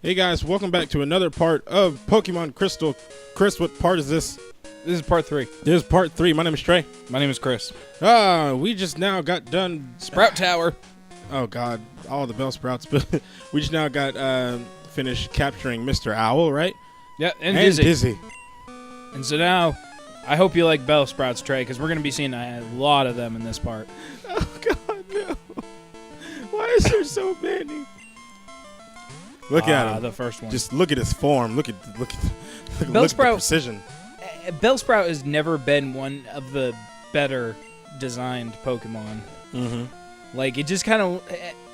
Hey guys, welcome back to another part of Pokemon Crystal. Chris, what part is this? This is part 3. This is part 3. My name is Trey. My name is Chris. We just now got done. Sprout Tower. Oh God, all the Bellsprouts. But we just now got finished capturing Mr. Owl, right? Yeah, and Dizzy. And so now, I hope you like Bellsprouts, Trey, because we're going to be seeing a lot of them in this part. Oh God, no! Why is there so many? Look at him. The first one. Just look at his form. Look at the Bellsprout precision. Bellsprout has never been one of the better designed Pokemon. Mm-hmm. Like, it just kind of...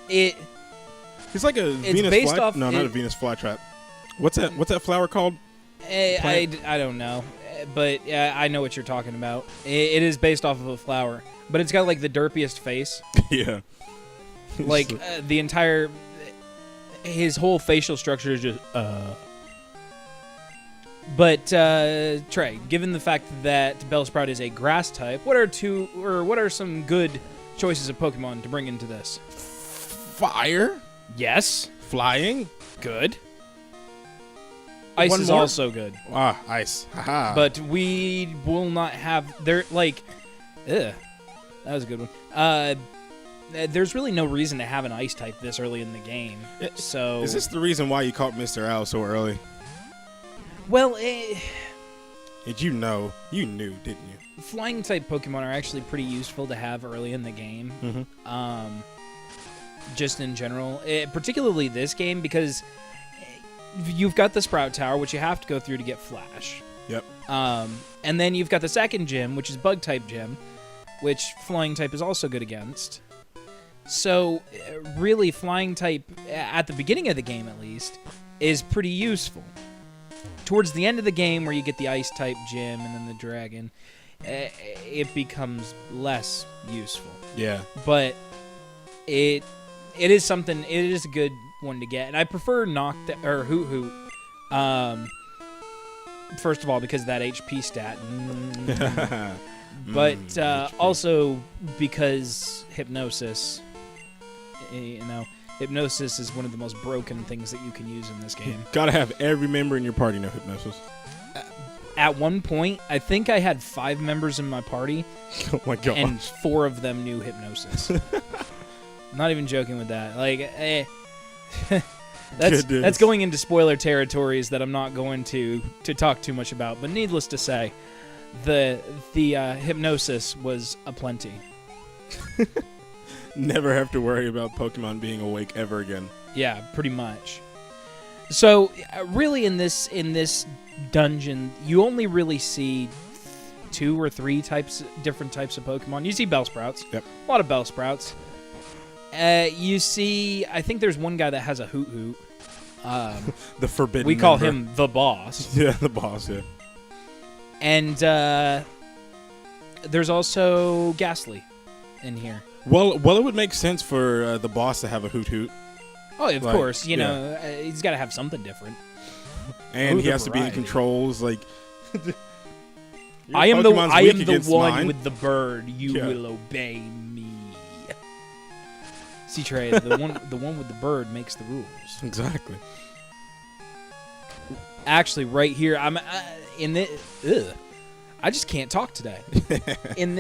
It's like a Venus based fly... off... No, not a Venus flytrap. What's that flower called? I don't know. But I know what you're talking about. It is based off of a flower. But it's got, like, the derpiest face. Yeah. Like, the entire... His whole facial structure is just, But, Trey, given the fact that Bellsprout is a grass type, what are some good choices of Pokemon to bring into this? Fire? Yes. Flying? Good. Ice One is more? also good. Ah, ice. Haha. But we will not have... That was a good one. There's really no reason to have an ice type this early in the game. So is this the reason why you caught Mr. Owl so early? Well, Did you know? You knew, didn't you? flying type Pokemon are actually pretty useful to have early in the game. Mm-hmm. Just in general, particularly this game, because you've got the Sprout Tower, which you have to go through to get Flash. Yep. And then you've got the second gym, which is Bug type gym, which flying type is also good against. So, really, flying type, at the beginning of the game at least, is pretty useful. Towards the end of the game, where you get the ice type gym and then the dragon, it becomes less useful. Yeah. But it is something. It is a good one to get, and I prefer Hoothoot. First of all, because of that HP stat, but also because Hypnosis. Hypnosis is one of the most broken things that you can use in this game. Gotta have every member in your party know Hypnosis. At one point, I think I had 5 members in my party. Oh my god! And 4 of them knew Hypnosis. Not even joking with that. Like, that's going into spoiler territories that I'm not going to talk too much about. But needless to say, the Hypnosis was aplenty. Never have to worry about Pokemon being awake ever again. Yeah, pretty much. So, really, in this dungeon, you only really see 2 or 3 different types of Pokemon. You see Bellsprouts. Yep. A lot of Bellsprouts. You see, I think there's one guy that has a Hoothoot. The forbidden. We call member. him the boss. Yeah, the boss. Yeah. And there's also Ghastly in here. Well, it would make sense for the boss to have a Hoothoot. Oh, of course. You know, he's got to have something different. And he has to be in controls. Like, I am the one mine. with the bird. You will obey me. See, Trey, the one with the bird makes the rules. Exactly. Actually, right here, I'm in this. I just can't talk today. In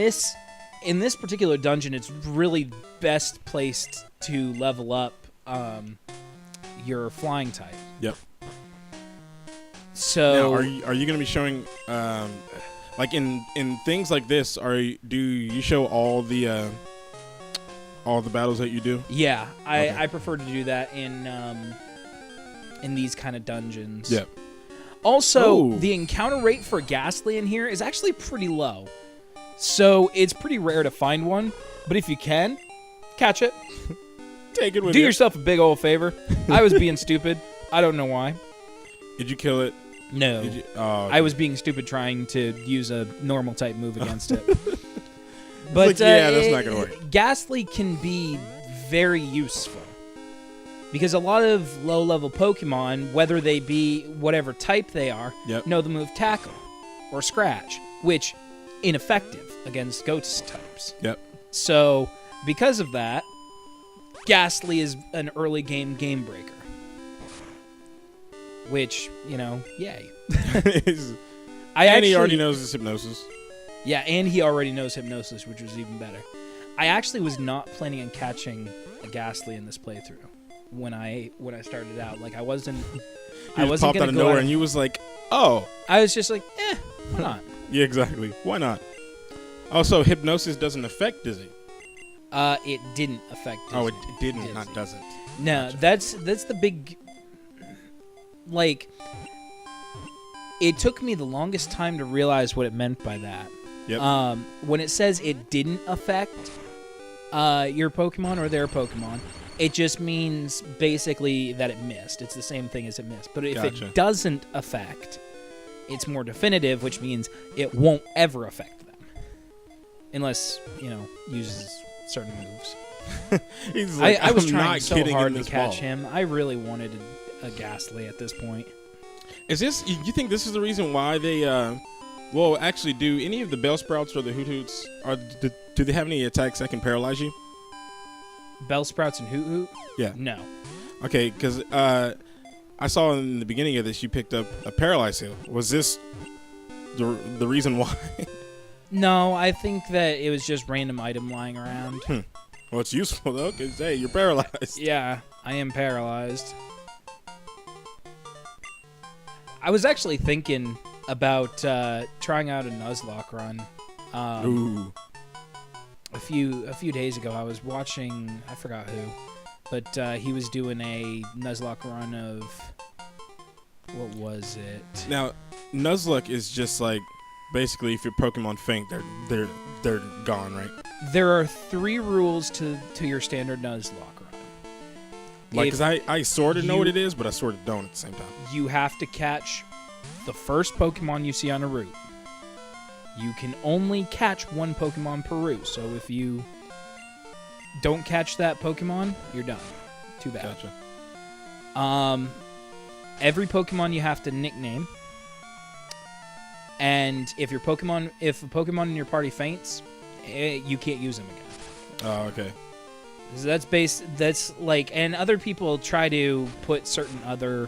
this particular dungeon, it's really best placed to level up your flying type. Yep. So, now, are you going to be showing, like in things like this? Do you show all the battles that you do? Yeah, Okay. I prefer to do that in these kind of dungeons. Yep. Also, the encounter rate for Ghastly in here is actually pretty low. So, it's pretty rare to find one, but if you can, catch it. Take it with Do you. yourself a big old favor. I was being stupid. I don't know why. Did you kill it? No. Did you, okay. I was being stupid trying to use a normal type move against it. But like, yeah, that's not going to work. Ghastly can be very useful. Because a lot of low-level Pokemon, whether they be whatever type they are, know the move Tackle or Scratch, which ineffective against ghost types. Yep. So, because of that, Ghastly is an early game breaker. which, yay. And he already knows his hypnosis. Yeah, and he already knows hypnosis, which was even better. I actually was not planning on catching a Ghastly in this playthrough when I started out. Like, I wasn't popped gonna out of go nowhere, out and you was like, "Oh." I was just like, why not? Yeah, exactly. Why not? Also, hypnosis doesn't affect Dizzy. It didn't affect Dizzy. Oh, it didn't, Dizzy. not doesn't. No, Gotcha. that's the big. Like, it took me the longest time to realize what it meant by that. Yep. When it says it didn't affect your Pokemon or their Pokemon, it just means basically that it missed. It's the same thing as it missed. But if Gotcha. it doesn't affect, it's more definitive, which means it won't ever affect them. Unless, uses certain moves. He's like, I was I'm trying not so kidding hard in to this catch ball. him. I really wanted a Ghastly at this point. Is this? You think this is the reason why they? Well, actually, do any of the Bellsprouts or the Hootoots do they have any attacks that can paralyze you? Bellsprouts and Hoothoot? Yeah. No. Okay, because I saw in the beginning of this you picked up a Paralyze Heal. Was this the reason why? No, I think that it was just random item lying around. Well, it's useful though, because hey, you're paralyzed. Yeah, I am paralyzed. I was actually thinking about trying out a Nuzlocke run. Ooh. A few days ago, I was watching, I forgot who, but he was doing a Nuzlocke run of, what was it? Now, Nuzlocke is just like basically if your Pokemon faint, they're gone, right? There are 3 rules to your standard Nuzlocke run. Like, because I sort of know what you- it is, but I sort of don't at the same time. You have to catch the first Pokemon you see on a route. You can only catch 1 Pokemon per route, so if you don't catch that Pokemon, you're done. Too bad. Gotcha. Every Pokemon you have to nickname, and if a Pokemon in your party faints, you can't use them again. Oh, okay. So that's like, and other people try to put certain other,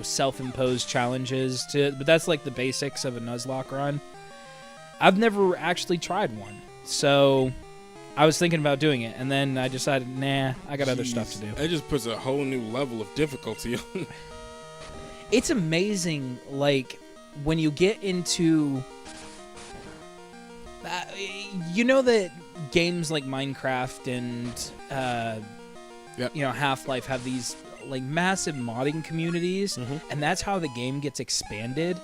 self-imposed challenges but that's like the basics of a Nuzlocke run. I've never actually tried one, so I was thinking about doing it, and then I decided, nah, I got other stuff to do. It just puts a whole new level of difficulty on. It's amazing, like, when you get into... that games like Minecraft and, Yep. Half-Life have these, like, massive modding communities, Mhm. and that's how the game gets expanded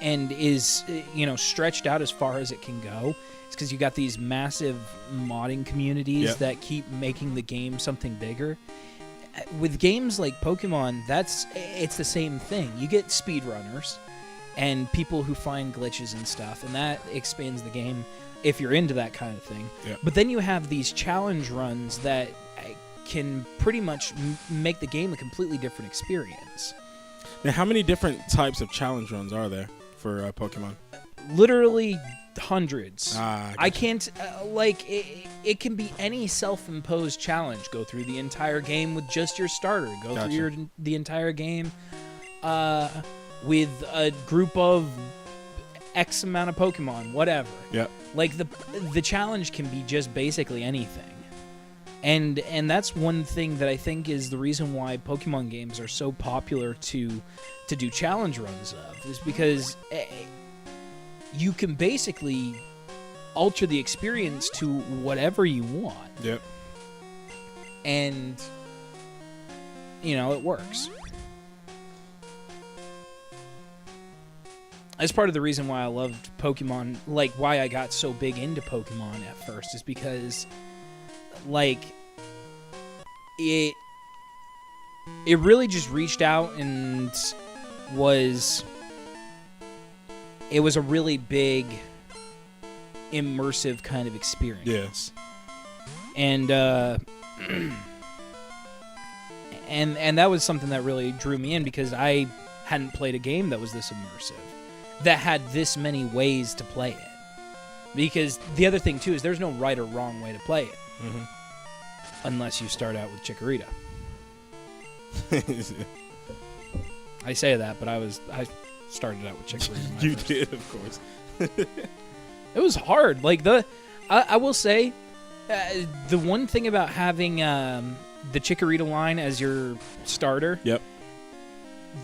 and is, stretched out as far as it can go. It's because you got these massive modding communities Yep. that keep making the game something bigger. With games like Pokemon, it's the same thing. You get speedrunners and people who find glitches and stuff, and that expands the game if you're into that kind of thing. Yep. But then you have these challenge runs that can pretty much make the game a completely different experience. Now, how many different types of challenge runs are there for Pokemon? Literally hundreds. Ah, I can't, it can be any self-imposed challenge. Go through the entire game with just your starter. Go Gotcha. through the entire game with a group of X amount of Pokemon, whatever. Yep. Like, the challenge can be just basically anything. And that's one thing that I think is the reason why Pokemon games are so popular to do challenge runs of, is because you can basically alter the experience to whatever you want. Yep. And, it works. That's part of the reason why I loved Pokemon, like, why I got so big into Pokemon at first, is because, like, it really just reached out and it was a really big, immersive kind of experience. And and that was something that really drew me in, because I hadn't played a game that was this immersive, that had this many ways to play it. Because the other thing too is there's no right or wrong way to play it, unless you start out with Chikorita. I say that, but I started out with Chikorita. You did, of course. It was hard. Like I will say, the one thing about having the Chikorita line as your starter. Yep.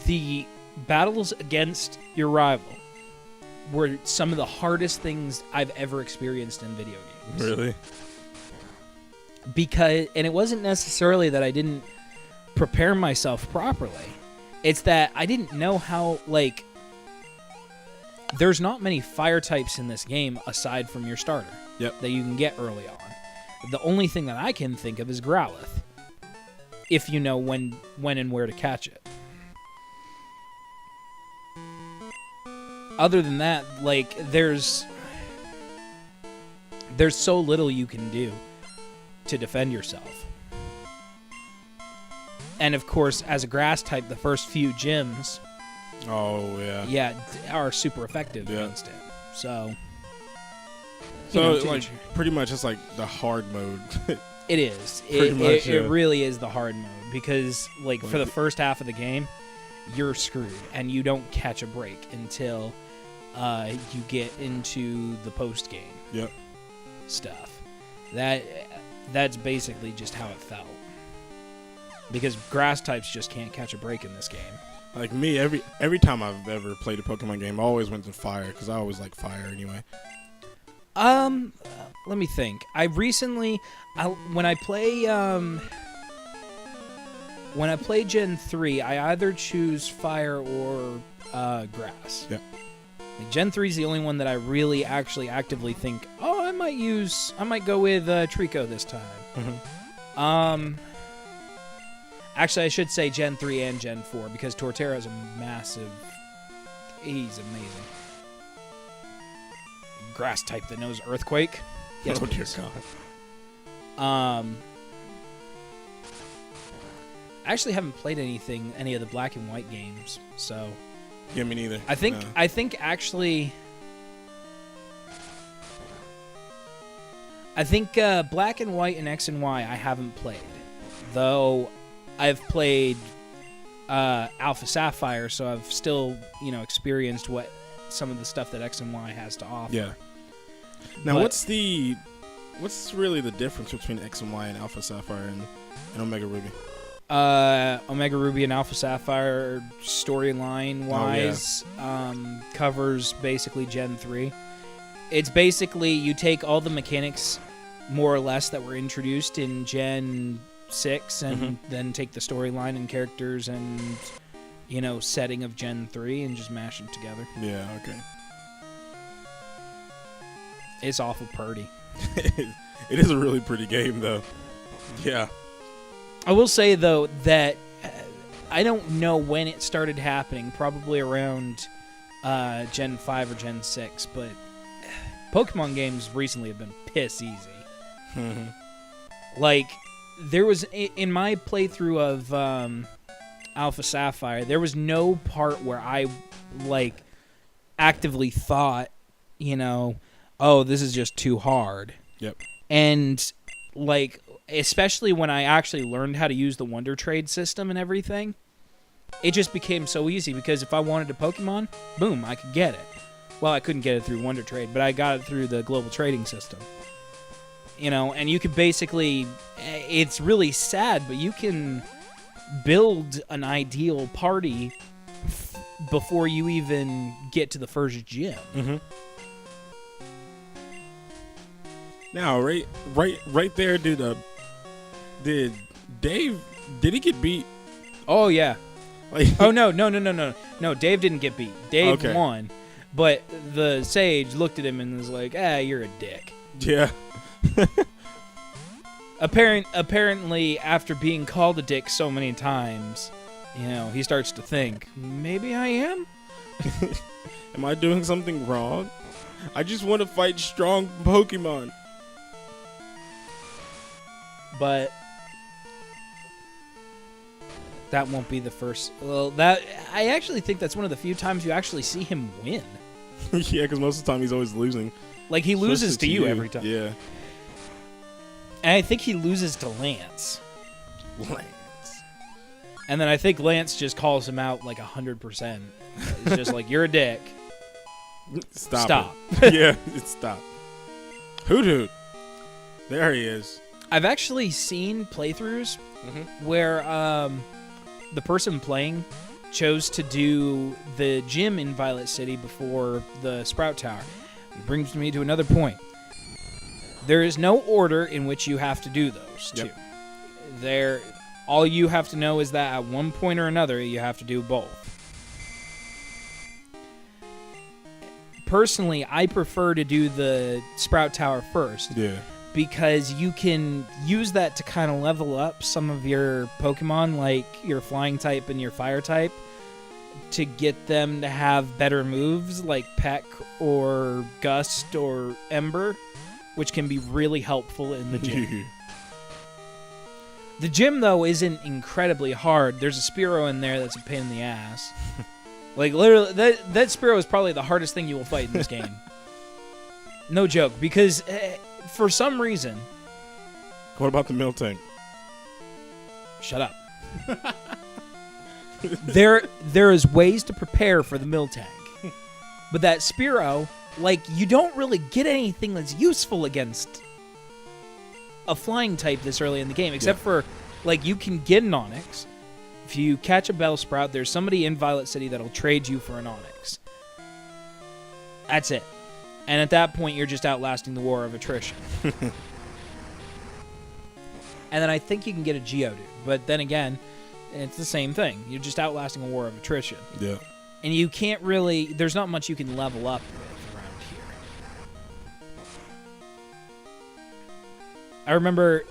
The battles against your rival were some of the hardest things I've ever experienced in video games. Really? And it wasn't necessarily that I didn't prepare myself properly. It's that I didn't know how, like, there's not many fire types in this game aside from your starter. Yep. That you can get early on. The only thing that I can think of is Growlithe, if you know when and where to catch it. Other than that, like, there's so little you can do to defend yourself. And of course, as a grass type, the first few gyms, oh yeah, are super effective Yeah. against it. So, like, pretty much it's like the hard mode. it is. Much, It really is the hard mode because, like, for the first half of the game, you're screwed, and you don't catch a break until you get into the post game. Yep. Stuff. That's basically just how it felt. Because grass types just can't catch a break in this game. Like me, every time I've ever played a Pokemon game, I always went to fire because I always like fire anyway. Let me think. When I play Gen 3, I either choose fire or grass. Yep. Like, Gen 3 is the only one that I really actually actively think, I might go with Trico this time. Mm-hmm. Actually, I should say Gen 3 and Gen 4 because Torterra is he's amazing. Grass type that knows Earthquake. Yes, Oh dear please. God. I actually haven't played any of the Black and White games, so Yeah, me neither. I think No. Black and White and X and Y I haven't played, though I've played Alpha Sapphire, so I've still experienced what some of the stuff that X and Y has to offer. Yeah. Now, But- what's really the difference between X and Y and Alpha Sapphire and Omega Ruby? Omega Ruby and Alpha Sapphire storyline wise covers basically Gen 3. It's basically you take all the mechanics more or less that were introduced in Gen 6 and then take the storyline and characters and setting of Gen 3 and just mash them together. Yeah. Okay. It's awful purty. It is a really pretty game, though. Yeah. I will say, though, that I don't know when it started happening, probably around Gen 5 or Gen 6, but Pokemon games recently have been piss easy. Like, there was, in my playthrough of Alpha Sapphire, there was no part where I, like, actively thought, this is just too hard. Yep. And, like, especially when I actually learned how to use the Wonder Trade system and everything, it just became so easy because if I wanted a Pokemon, boom, I could get it. Well, I couldn't get it through Wonder Trade, but I got it through the global trading system. And you could basically, it's really sad, but you can build an ideal party before you even get to the first gym. Mm-hmm. Now, right there, did Dave? Did he get beat? Oh yeah. Like, Oh no! No, Dave didn't get beat. Dave won, but the sage looked at him and was like, you're a dick." yeah. Apparently, after being called a dick so many times, he starts to think, maybe I am? Am I doing something wrong? I just want to fight strong Pokemon. But that won't be the first. Well, I actually think that's one of the few times you actually see him win. Yeah, because most of the time he's always losing. Like, he loses to you every time. Yeah. And I think he loses to Lance. Lance. And then I think Lance just calls him out like 100%. It's just like, you're a dick. Stop. Yeah, stop. Hoothoot. There he is. I've actually seen playthroughs where the person playing chose to do the gym in Violet City before the Sprout Tower. It brings me to another point. There is no order in which you have to do those two. All you have to know is that at one point or another, you have to do both. Personally, I prefer to do the Sprout Tower first. Yeah. Because you can use that to kind of level up some of your Pokemon, like your Flying type and your Fire type, to get them to have better moves, like Peck or Gust or Ember, which can be really helpful in the gym. The gym, though, isn't incredibly hard. There's a Spearow in there that's a pain in the ass. Like, literally, that Spearow is probably the hardest thing you will fight in this game. No joke, because for some reason... What about the Miltank? Shut up. There is ways to prepare for the Miltank. But that Spearow, like, you don't really get anything that's useful against a flying type this early in the game, except for, like, you can get an Onix. If you catch a Bellsprout, there's somebody in Violet City that'll trade you for an Onix. That's it. And at that point, you're just outlasting the war of attrition. And then I think you can get a Geodude. But then again, it's the same thing. You're just outlasting a war of attrition. Yeah. And you can't really... There's not much you can level up with around here. I remember,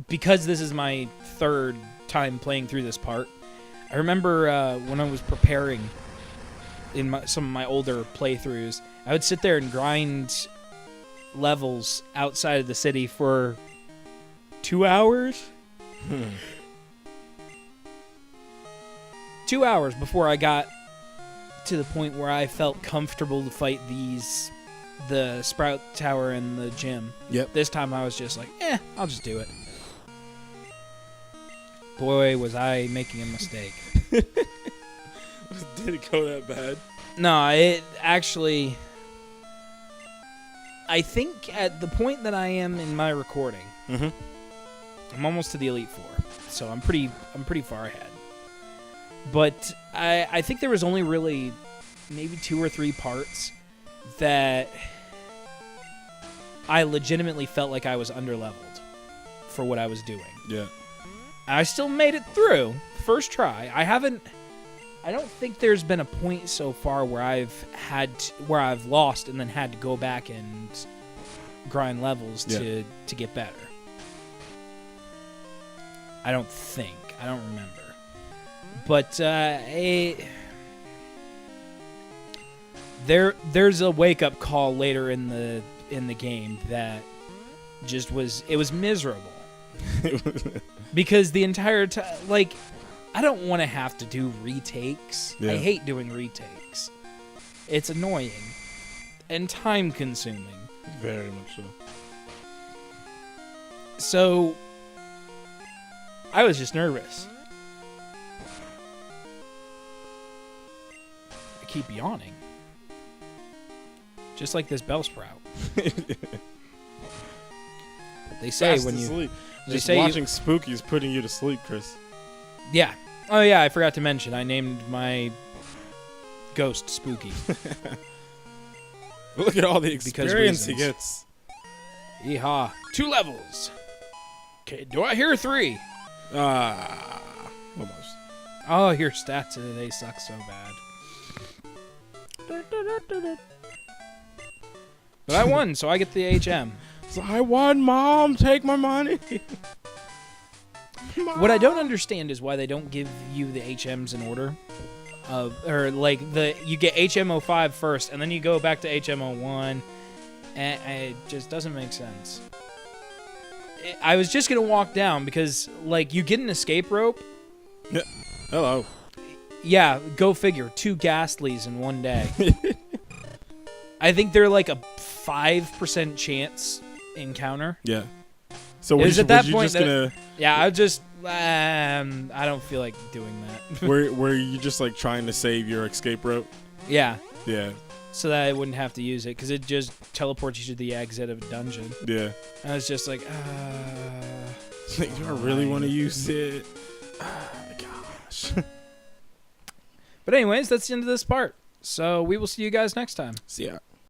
because this is my third time playing through this part, I remember when I was preparing in some of my older playthroughs, I would sit there and grind levels outside of the city for 2 hours. 2 hours before I got to the point where I felt comfortable to fight the Sprout Tower and the gym. Yep. This time I was just like, I'll just do it. Boy, was I making a mistake. Did it go that bad? No, it actually... I think at the point that I am in my recording, I'm almost to the Elite Four, so I'm pretty far ahead. But I think there was only really maybe 2 or 3 parts that I legitimately felt like I was underleveled for what I was doing. Yeah. I still made it through. First try. I don't think there's been a point so far where I've lost and then had to go back and grind levels to get better. I don't think. I don't remember. But there's a wake-up call later in the game that just was miserable. Because the entire time, like, I don't want to have to do retakes. Yeah. I hate doing retakes. It's annoying and time-consuming. Very much so. So, I was just nervous. I keep yawning. Just like this Bellsprout. They say Fast when to you... sleep. They Just say watching Spooky is putting you to sleep, Chris. Yeah. Oh, yeah, I forgot to mention. I named my ghost Spooky. Look at all the experience he gets. Yeehaw. 2 levels. Okay, do I hear 3? Almost. Oh, your stats today suck so bad. But I won, so I get the HM. So I won, Mom. Take my money. What I don't understand is why they don't give you the HMs in order. Or like you get HM05 first, and then you go back to HM01. And it just doesn't make sense. I was just gonna walk down because, like, you get an escape rope. Yeah. Hello. Yeah, go figure. 2 Ghastlies in one day. I think they're like a 5% chance encounter. Yeah. So It was at that point just gonna... yeah, I just I don't feel like doing that. where you just like trying to save your escape rope. Yeah. Yeah. So that I wouldn't have to use it because it just teleports you to the exit of a dungeon. Yeah. I was just like, Do I really want to use it? Gosh. But anyways, that's the end of this part. So we will see you guys next time. See ya.